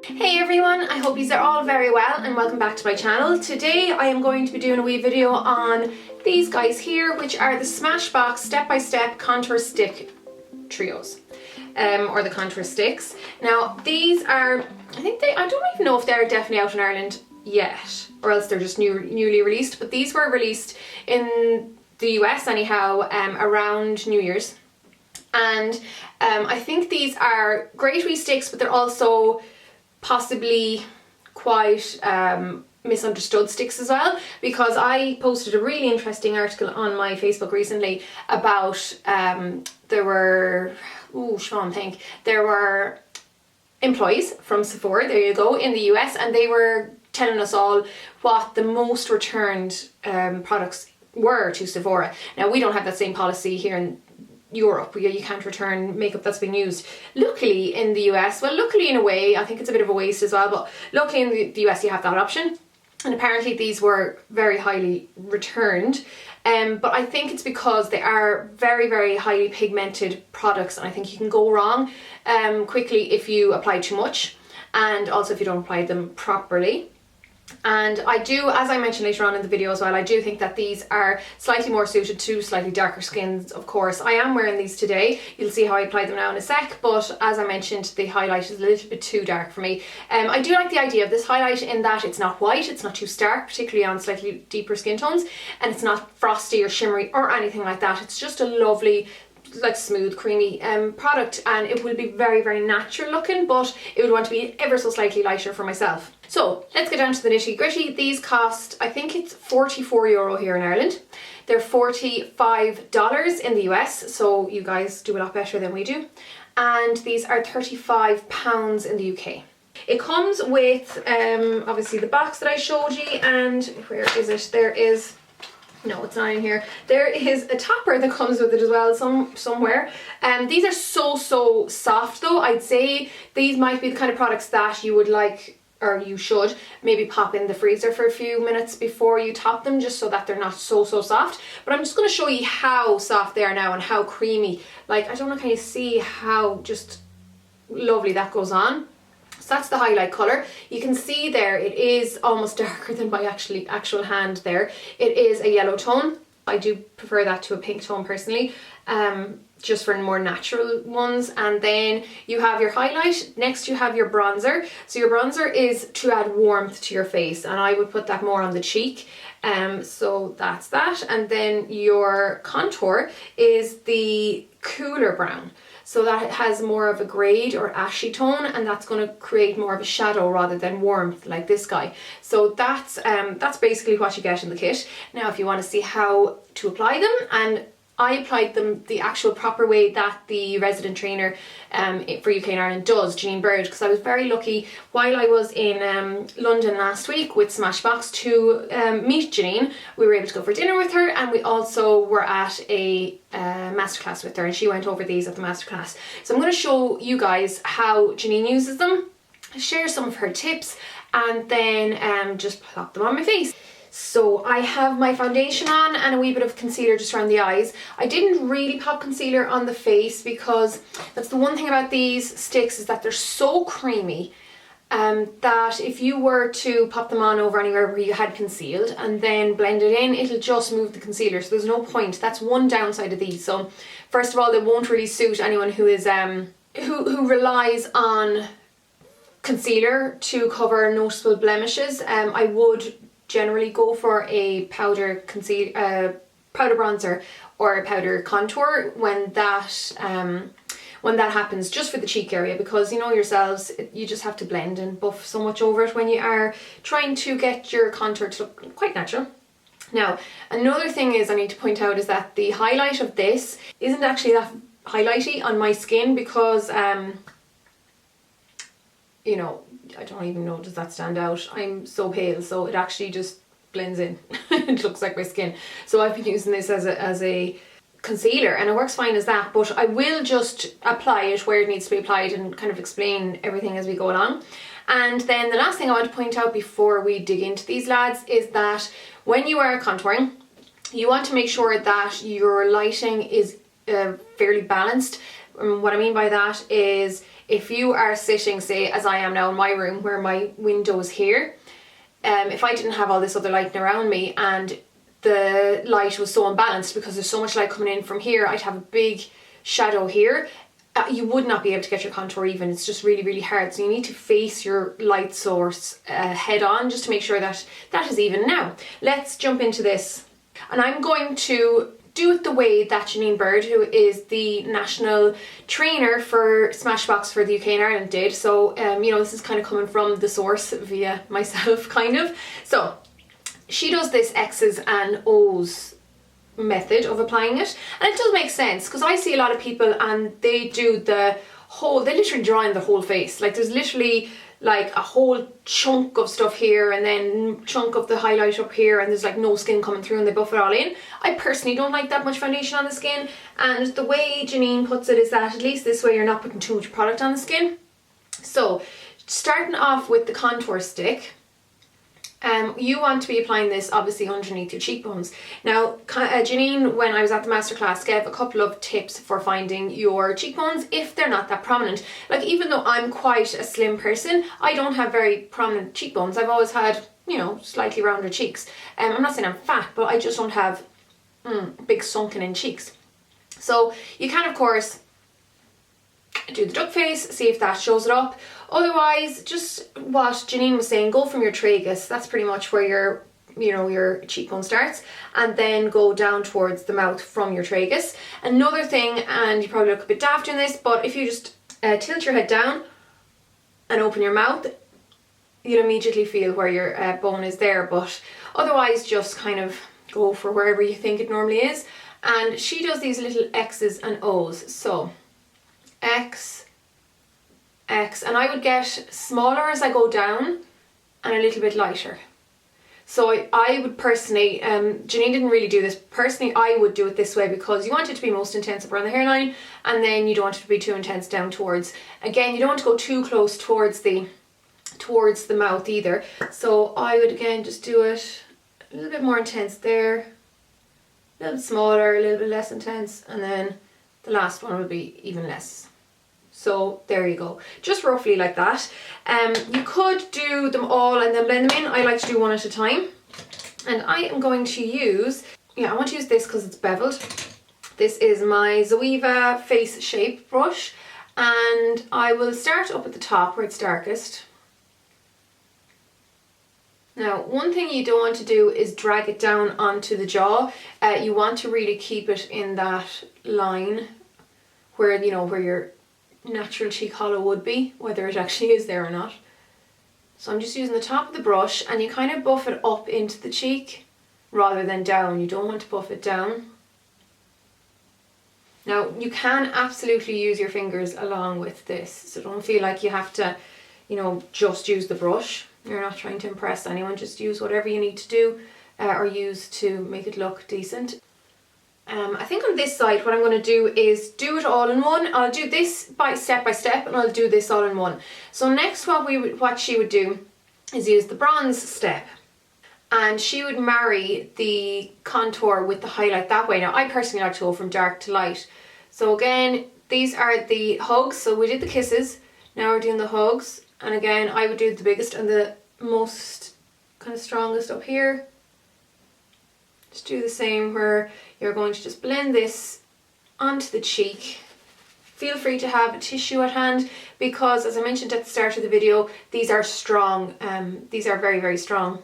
Hey everyone, I hope you are all very well and welcome back to my channel. Today I am going to be doing a wee video on these guys here, which are the SmashBox step-by-step contour stick trios, or the contour sticks. Now these are, I don't even know if they're definitely out in Ireland yet, or else they're just newly released, but these were released in the US anyhow, around New Year's. And I think these are great wee sticks, but they're also possibly quite misunderstood sticks as well, because I posted a really interesting article on my Facebook recently about there were employees from Sephora, there you go, in the US, and they were telling us all what the most returned products were to Sephora. Now we don't have that same policy here in Europe, where you can't return makeup that's been used. Luckily in the US, well, luckily in a way, I think it's a bit of a waste as well, but luckily in the US you have that option, and apparently these were very highly returned. But I think it's because they are very, very highly pigmented products, and I think you can go wrong quickly if you apply too much, and also if you don't apply them properly. And I do, as I mentioned later on in the video as well, I do think that these are slightly more suited to slightly darker skins, of course. I am wearing these today. You'll see how I apply them now in a sec, but as I mentioned, the highlight is a little bit too dark for me. I do like the idea of this highlight in that it's not white, it's not too stark, particularly on slightly deeper skin tones, and it's not frosty or shimmery or anything like that. It's just a lovely, like, smooth, creamy product, and it will be very, very natural looking, but it would want to be ever so slightly lighter for myself. So let's get down to the nitty gritty. These cost, I think it's €44 here in Ireland. They're $45 in the US, so you guys do a lot better than we do. And these are £35 in the UK. It comes with obviously the box that I showed you, and where is it? There is, no, it's not in here. There is a topper that comes with it as well, somewhere. These are so soft though. I'd say these might be the kind of products that you would like, or you should maybe pop in the freezer for a few minutes before you top them, just so that they're not so soft. But I'm just going to show you how soft they are now and how creamy. Like, I don't know, can you see how just lovely that goes on? So that's the highlight colour. You can see there it is almost darker than my actual hand there. It is a yellow tone. I do prefer that to a pink tone personally, just for more natural ones. And then you have your highlight, next you have your bronzer. So your bronzer is to add warmth to your face, and I would put that more on the cheek. So that's that. And then your contour is the cooler brown. So that has more of a grade or ashy tone, and that's going to create more of a shadow rather than warmth like this guy. So that's basically what you get in the kit. Now if you want to see how to apply them, and I applied them the actual proper way that the resident trainer for UK and Ireland does, Janine Bird, because I was very lucky while I was in London last week with SmashBox to meet Janine. We were able to go for dinner with her, and we also were at a masterclass with her, and she went over these at the masterclass. So I'm going to show you guys how Janine uses them, share some of her tips, and then just plop them on my face. So I have my foundation on and a wee bit of concealer just around the eyes. I didn't really pop concealer on the face because that's the one thing about these sticks, is that they're so creamy that if you were to pop them on over anywhere where you had concealed and then blend it in, it'll just move the concealer, so there's no point. That's one downside of these. So first of all, they won't really suit anyone who is who relies on concealer to cover noticeable blemishes. I would generally go for a powder bronzer or a powder contour when that happens, just for the cheek area, because you know yourselves, you just have to blend and buff so much over it when you are trying to get your contour to look quite natural. Now another thing is I need to point out is that the highlight of this isn't actually that highlighty on my skin, because you know, I don't even know, does that stand out? I'm so pale, so it actually just blends in. It looks like my skin. So I've been using this as a concealer, and it works fine as that, but I will just apply it where it needs to be applied and kind of explain everything as we go along. And then the last thing I want to point out before we dig into these lads is that when you are contouring, you want to make sure that your lighting is fairly balanced. What I mean by that is if you are sitting, say, as I am now in my room where my window is here, if I didn't have all this other lighting around me and the light was so unbalanced because there's so much light coming in from here, I'd have a big shadow here. You would not be able to get your contour even. It's just really, really hard. So you need to face your light source head on just to make sure that that is even. Now, let's jump into this. And I'm going to do it the way that Janine Bird, who is the national trainer for SmashBox for the UK and Ireland, did. So, you know, this is kind of coming from the source via myself, kind of. So, she does this X's and O's method of applying it, and it does make sense because I see a lot of people and they do the whole, they literally draw in the whole face. Like there's literally like a whole chunk of stuff here and then chunk of the highlight up here, and there's like no skin coming through and they buff it all in. I personally don't like that much foundation on the skin, and the way Janine puts it is that at least this way you're not putting too much product on the skin. So starting off with the contour stick, you want to be applying this obviously underneath your cheekbones. Now, Janine, when I was at the masterclass, gave a couple of tips for finding your cheekbones if they're not that prominent. Like even though I'm quite a slim person, I don't have very prominent cheekbones. I've always had, you know, slightly rounder cheeks. I'm not saying I'm fat, but I just don't have big sunken in cheeks. So you can of course do the duck face, see if that shows it up. Otherwise, just what Janine was saying, go from your tragus. That's pretty much where your, you know, your cheekbone starts, and then go down towards the mouth from your tragus. Another thing, and you probably look a bit daft in this, but if you just tilt your head down and open your mouth, you'll immediately feel where your bone is there. But otherwise, just kind of go for wherever you think it normally is. And she does these little X's and O's. So X, X, and I would get smaller as I go down and a little bit lighter. So I would personally, Janine didn't really do this, personally I would do it this way because you want it to be most intense up around the hairline, and then you don't want it to be too intense down towards, again you don't want to go too close towards the mouth either. So I would again just do it a little bit more intense there, a little bit smaller, a little bit less intense, and then the last one would be even less. So there you go, just roughly like that. You could do them all and then blend them in. I like to do one at a time. And I am going to use, I want to use this because it's beveled. This is my Zoeva Face Shape brush, and I will start up at the top where it's darkest. Now, one thing you don't want to do is drag it down onto the jaw. You want to really keep it in that line where, you know, where your natural cheek hollow would be, whether it actually is there or not. So I'm just using the top of the brush, and you kind of buff it up into the cheek rather than down. You don't want to buff it down. Now you can absolutely use your fingers along with this, so don't feel like you have to, you know, just use the brush. You're not trying to impress anyone, just use whatever you need to do or use to make it look decent. I think on this side what I'm going to do is do it all in one. I'll do this by step, and I'll do this all in one. So next what she would do is use the bronze step, and she would marry the contour with the highlight that way. Now I personally like to go from dark to light. So again, these are the hugs. So we did the kisses, now we're doing the hugs, and again I would do the biggest and the most kind of strongest up here. Just do the same where you're going to just blend this onto the cheek. Feel free to have a tissue at hand because, as I mentioned at the start of the video, these are strong. These are very, very strong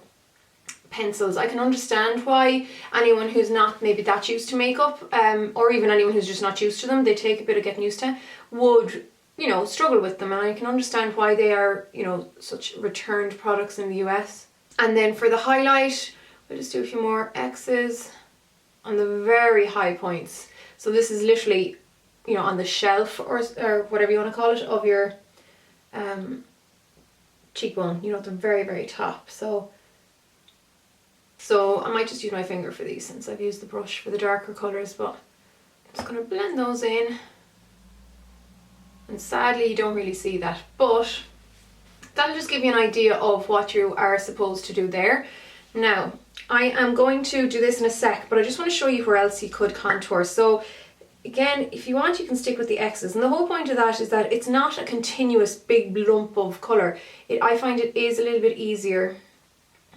pencils. I can understand why anyone who's not maybe that used to makeup, or even anyone who's just not used to them, they take a bit of getting used to, would, you know, struggle with them. And I can understand why they are, you know, such returned products in the US. And then for the highlight, we'll just do a few more X's on the very high points. So this is literally, you know, on the shelf or whatever you want to call it of your cheekbone, you know, at the very, very top. So I might just use my finger for these since I've used the brush for the darker colours, but I'm just going to blend those in. And sadly you don't really see that, but that'll just give you an idea of what you are supposed to do there. Now, I am going to do this in a sec, but I just want to show you where else you could contour. So again, if you want, you can stick with the X's, and the whole point of that is that it's not a continuous big lump of colour. I find it is a little bit easier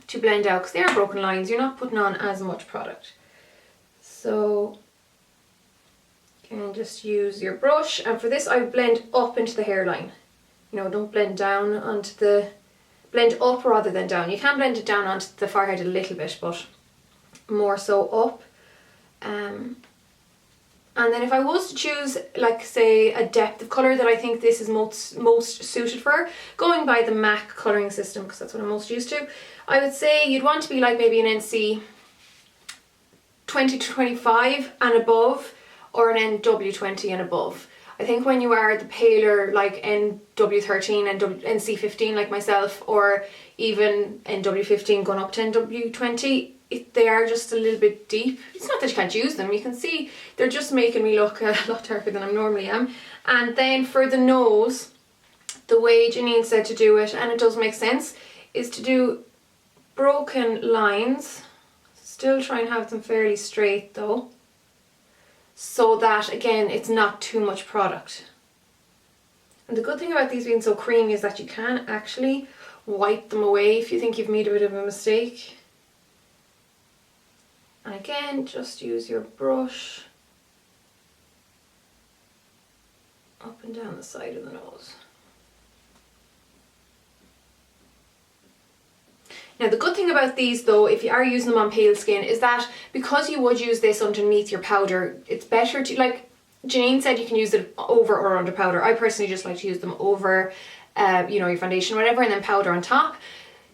to blend out because they are broken lines. You're not putting on as much product. So you can just use your brush, and for this I blend up into the hairline. You know, don't blend down onto the, blend up rather than down. You can blend it down onto the forehead a little bit, but more so up. And then if I was to choose, like, say, a depth of colour that I think this is most suited for, going by the MAC colouring system, because that's what I'm most used to, I would say you'd want to be like maybe an NC 20 to 25 and above, or an NW20 and above. I think when you are the paler, like NW13 and NC15 like myself, or even NW15 going up to NW20, they are just a little bit deep. It's not that you can't use them, you can see they're just making me look a lot darker than I normally am. And then for the nose, the way Janine said to do it, and it does make sense, is to do broken lines. Still try and have them fairly straight though, so that again it's not too much product. And the good thing about these being so creamy is that you can actually wipe them away if you think you've made a bit of a mistake. And again, just use your brush up and down the side of the nose. Now the good thing about these though, if you are using them on pale skin, is that because you would use this underneath your powder, it's better to, like Janine said, you can use it over or under powder. I personally just like to use them over, you know, your foundation or whatever, and then powder on top.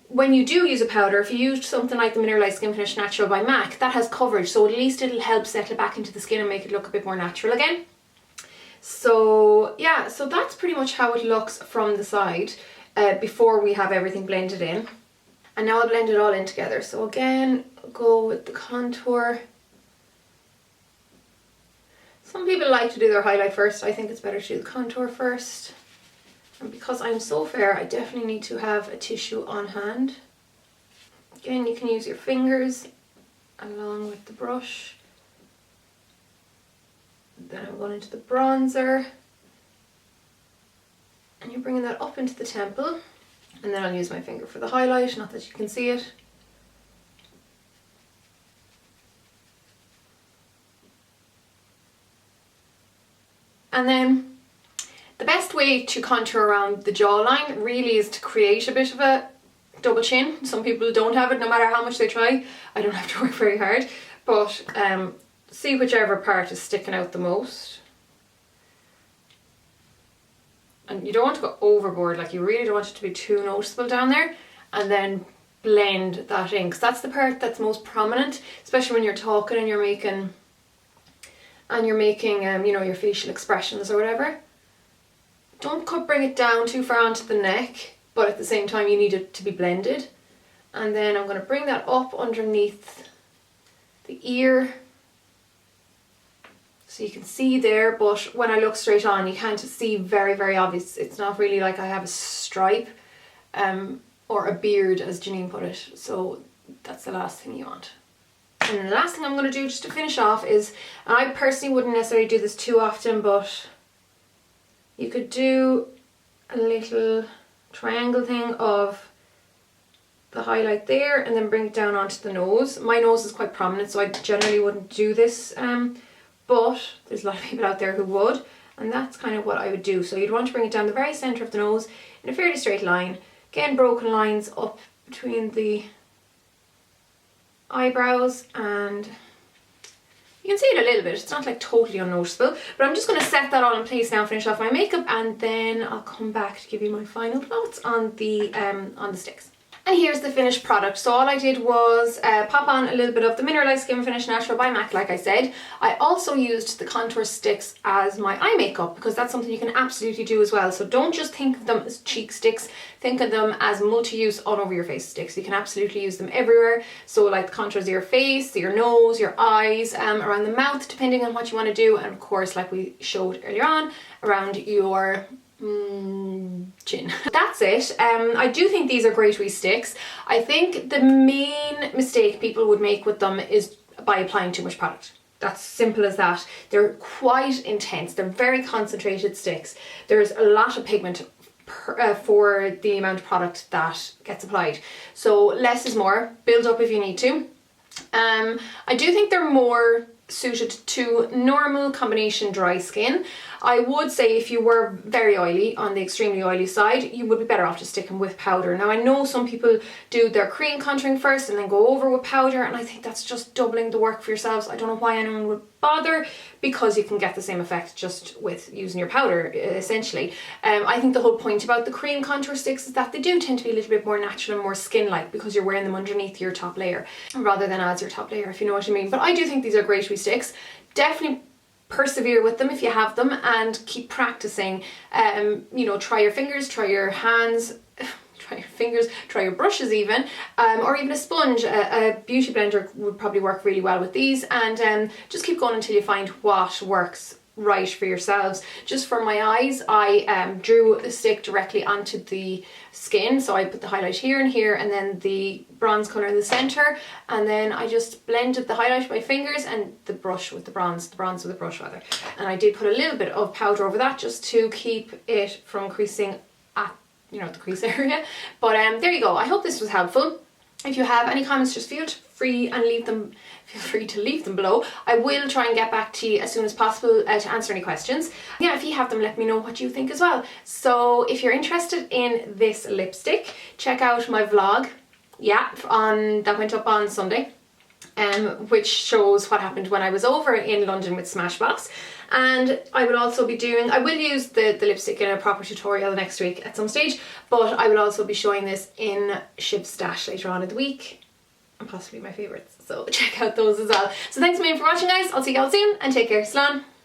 When you do use a powder, if you used something like the Mineralized Skin Finish Natural by MAC, that has coverage, so at least it'll help settle back into the skin and make it look a bit more natural again. So yeah, so that's pretty much how it looks from the side before we have everything blended in. And now I'll blend it all in together. So again, I'll go with the contour. Some people like to do their highlight first. I think it's better to do the contour first. And because I'm so fair, I definitely need to have a tissue on hand. Again, you can use your fingers along with the brush. Then I'm going into the bronzer. And you're bringing that up into the temple. And then I'll use my finger for the highlight, not that you can see it. And then the best way to contour around the jawline really is to create a bit of a double chin. Some people don't have it, no matter how much they try. I don't have to work very hard, but see whichever part is sticking out the most. And you don't want to go overboard, like you really don't want it to be too noticeable down there, and then blend that in, because that's the part that's most prominent, especially when you're talking and you're making you know, your facial expressions or whatever. Don't bring it down too far onto the neck, but at the same time you need it to be blended. And then I'm going to bring that up underneath the ear, so you can see there, but when I look straight on you can't see very obvious. It's not really like I have a stripe or a beard, as Janine put it, so that's the last thing you want. And then the last thing I'm going to do just to finish off is, and I personally wouldn't necessarily do this too often, but you could do a little triangle thing of the highlight there and then bring it down onto the nose. My nose is quite prominent, so I generally wouldn't do this, but there's a lot of people out there who would, and that's kind of what I would do. So you'd want to bring it down the very centre of the nose in a fairly straight line. Again, broken lines up between the eyebrows, and you can see it a little bit. It's not like totally unnoticeable, but I'm just going to set that all in place now, finish off my makeup, and then I'll come back to give you my final thoughts on the sticks. And here's the finished product. So all I did was pop on a little bit of the Mineralized Skin Finish Natural by MAC, like I said. I also used the contour sticks as my eye makeup, because that's something you can absolutely do as well. So don't just think of them as cheek sticks, think of them as multi-use all over your face sticks. You can absolutely use them everywhere. So like the contours of your face, your nose, your eyes, around the mouth, depending on what you want to do. And of course, like we showed earlier on, around your chin. That's it. I do think these are great wee sticks. I think the main mistake people would make with them is by applying too much product. That's simple as that. They're quite intense. They're very concentrated sticks. There's a lot of pigment for the amount of product that gets applied. So less is more. Build up if you need to. I do think they're more suited to normal combination dry skin. I would say if you were very oily, on the extremely oily side, you would be better off just sticking with powder. Now I know some people do their cream contouring first and then go over with powder, and I think that's just doubling the work for yourselves. I don't know why anyone would bother, because you can get the same effect just with using your powder, essentially. I think the whole point about the cream contour sticks is that they do tend to be a little bit more natural and more skin-like, because you're wearing them underneath your top layer rather than as your top layer, if you know what I mean. But I do think these are great wee sticks. Definitely persevere with them if you have them, and keep practicing. You know, try your fingers, try your hands, try your fingers, try your brushes even, or even a sponge. A beauty blender would probably work really well with these, and just keep going until you find what works right for yourselves. Just for my eyes, I drew the stick directly onto the skin, so I put the highlight here and here, and then the bronze colour in the centre, and then I just blended the highlight with my fingers and the brush with the bronze with the brush rather, and I did put a little bit of powder over that just to keep it from creasing at, you know, the crease area. But there you go. I hope this was helpful. If you have any comments, just feel free to leave them below. I will try and get back to you as soon as possible to answer any questions. Yeah, if you have them, let me know what you think as well. So if you're interested in this lipstick, check out my vlog, that went up on Sunday, which shows what happened when I was over in London with SmashBox. And I will also be doing, I will use the lipstick in a proper tutorial next week at some stage, but I will also be showing this in Shiv's stash later on in the week, and possibly my favourites, so check out those as well. So thanks a million for watching, guys. I'll see you all soon, and take care. Slán.